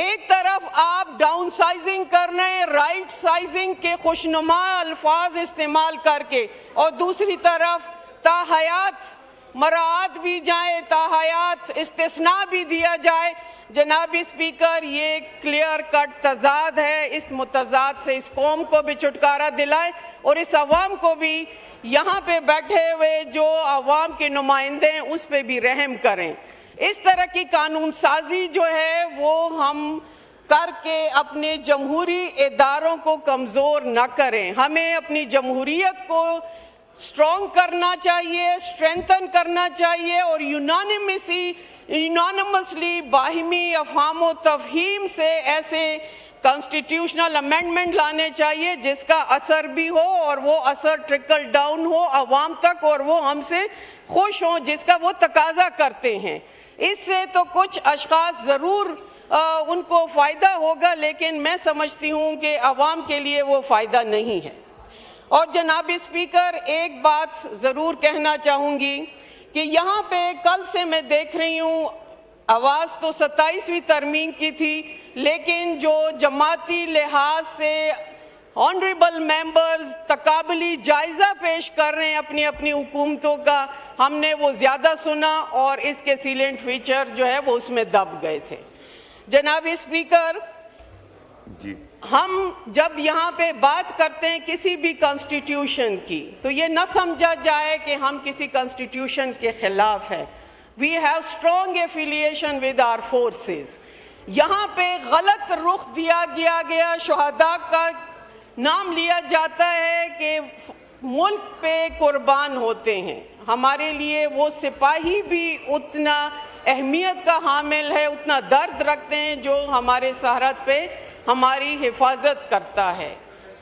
ایک طرف آپ ڈاؤن سائزنگ کر رہے ہیں رائٹ سائزنگ کے خوشنما الفاظ استعمال کر کے، اور دوسری طرف تاحیات مراعات بھی جائیں، تاحیات استثناء بھی دیا جائے۔ جناب اسپیکر، یہ کلیئر کٹ تضاد ہے، اس متضاد سے اس قوم کو بھی چھٹکارا دلائے اور اس عوام کو بھی، یہاں پہ بیٹھے ہوئے جو عوام کے نمائندے ہیں اس پہ بھی رحم کریں۔ اس طرح کی قانون سازی جو ہے وہ ہم کر کے اپنے جمہوری اداروں کو کمزور نہ کریں۔ ہمیں اپنی جمہوریت کو اسٹرانگ کرنا چاہیے، اسٹرینتھن کرنا چاہیے، اور یونانیمسلی باہمی افہام و تفہیم سے ایسے کانسٹیٹیوشنل امینڈمنٹ لانے چاہیے جس کا اثر بھی ہو اور وہ اثر ٹرکل ڈاؤن ہو عوام تک، اور وہ ہم سے خوش ہوں جس کا وہ تقاضا کرتے ہیں۔ اس سے تو کچھ اشخاص ضرور ان کو فائدہ ہوگا، لیکن میں سمجھتی ہوں کہ عوام کے لیے وہ فائدہ نہیں ہے۔ اور جناب اسپیکر، ایک بات ضرور کہنا چاہوں گی کہ یہاں پہ کل سے میں دیکھ رہی ہوں، آواز تو 27ویں ترمیم کی تھی، لیکن جو جماعتی لحاظ سے آنریبل ممبرز تقابلی جائزہ پیش کر رہے ہیں اپنی اپنی حکومتوں کا، ہم نے وہ زیادہ سنا اور اس کے سیلنٹ فیچر جو ہے وہ اس میں دب گئے تھے۔ جناب اسپیکر، ہم جب یہاں پہ بات کرتے ہیں کسی بھی کانسٹیٹیوشن کی تو یہ نہ سمجھا جائے کہ ہم کسی کانسٹیٹیوشن کے خلاف ہیں۔ We have strong affiliation with our forces۔ یہاں پہ غلط رخ دیا گیا شہداء کا نام لیا جاتا ہے کہ ملک پہ قربان ہوتے ہیں۔ ہمارے لیے وہ سپاہی بھی اتنا اہمیت کا حامل ہے، اتنا درد رکھتے ہیں جو ہمارے سرحد پہ ہماری حفاظت کرتا ہے۔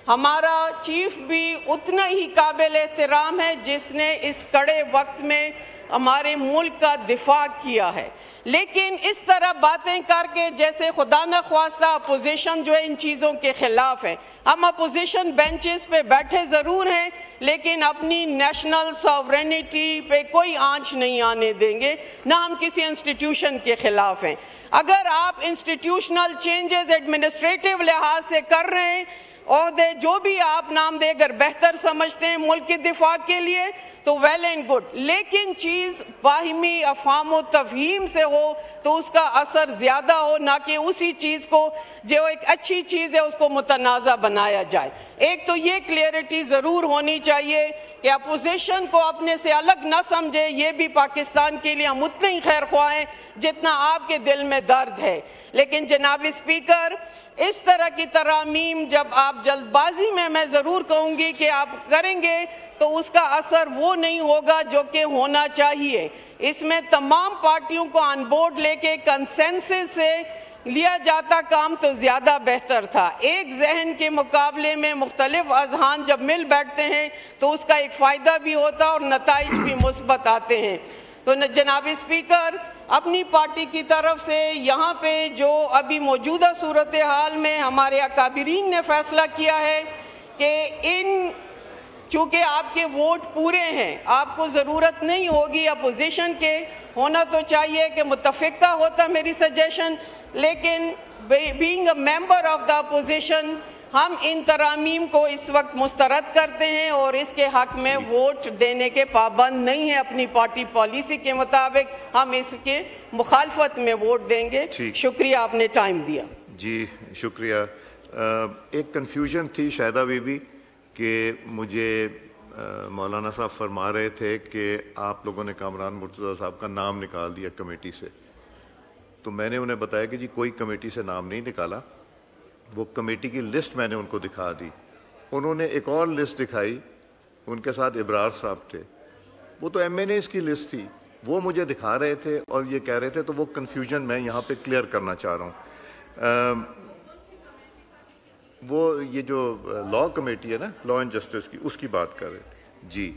ہمارا چیف بھی اتنا ہی قابل احترام ہے جس نے اس کڑے وقت میں ہمارے ملک کا دفاع کیا ہے۔ لیکن اس طرح باتیں کر کے جیسے خدا نخواستہ اپوزیشن جو ہے ان چیزوں کے خلاف ہے۔ ہم اپوزیشن بینچز پہ بیٹھے ضرور ہیں لیکن اپنی نیشنل ساورینٹی پہ کوئی آنچ نہیں آنے دیں گے، نہ ہم کسی انسٹیٹیوشن کے خلاف ہیں۔ اگر آپ انسٹیٹیوشنل چینجز ایڈمنسٹریٹو لحاظ سے کر رہے ہیں، عہدے جو بھی آپ نام دے اگر بہتر سمجھتے ہیں ملک کے دفاع کے لیے تو ویل اینڈ گڈ، لیکن چیز باہمی افہام و تفہیم سے ہو تو اس کا اثر زیادہ ہو، نہ کہ اسی چیز کو جو ایک اچھی چیز ہے اس کو متنازع بنایا جائے۔ ایک تو یہ کلیئرٹی ضرور ہونی چاہیے کہ اپوزیشن کو اپنے سے الگ نہ سمجھے، یہ بھی پاکستان کے لیے ہم اتنے ہی خیر خواہ ہیں جتنا آپ کے دل میں درد ہے۔ لیکن جناب اسپیکر، اس طرح کی ترامیم جب آپ جلد بازی میں ضرور کہوں گی کہ آپ کریں گے تو اس کا اثر وہ نہیں ہوگا جو کہ ہونا چاہیے۔ اس میں تمام پارٹیوں کو آن بورڈ لے کے کنسنسس سے لیا جاتا کام تو زیادہ بہتر تھا۔ ایک ذہن کے مقابلے میں مختلف اذہان جب مل بیٹھتے ہیں تو اس کا ایک فائدہ بھی ہوتا اور نتائج بھی مثبت آتے ہیں۔ تو جناب اسپیکر، اپنی پارٹی کی طرف سے یہاں پہ جو ابھی موجودہ صورتحال میں ہمارے اکابرین نے فیصلہ کیا ہے کہ چونکہ آپ کے ووٹ پورے ہیں، آپ کو ضرورت نہیں ہوگی اپوزیشن کے، ہونا تو چاہیے کہ متفقہ ہوتا میری سجیشن، لیکن being a member of the opposition ہم ان ترامیم کو اس وقت مسترد کرتے ہیں اور اس کے حق میں ووٹ دینے کے پابند نہیں ہیں۔ اپنی پارٹی پالیسی کے مطابق ہم اس کے مخالفت میں ووٹ دیں گے۔ شکریہ، آپ نے ٹائم دیا۔ جی شکریہ۔ ایک کنفیوژن تھی شاہدہ بی بی کہ مجھے مولانا صاحب فرما رہے تھے کہ آپ لوگوں نے کامران مرتضیٰ صاحب کا نام نکال دیا کمیٹی سے، تو میں نے انہیں بتایا کہ جی کوئی کمیٹی سے نام نہیں نکالا، وہ کمیٹی کی لسٹ میں نے ان کو دکھا دی۔ انہوں نے ایک اور لسٹ دکھائی، ان کے ساتھ ابرار صاحب تھے، وہ تو ایم این ایز کی لسٹ تھی، وہ مجھے دکھا رہے تھے اور یہ کہہ رہے تھے، تو وہ کنفیوژن میں یہاں پہ کلیئر کرنا چاہ رہا ہوں۔ وہ یہ جو لا کمیٹی ہے نا، لا اینڈ جسٹس کی، اس کی بات کر رہے تھے۔ جی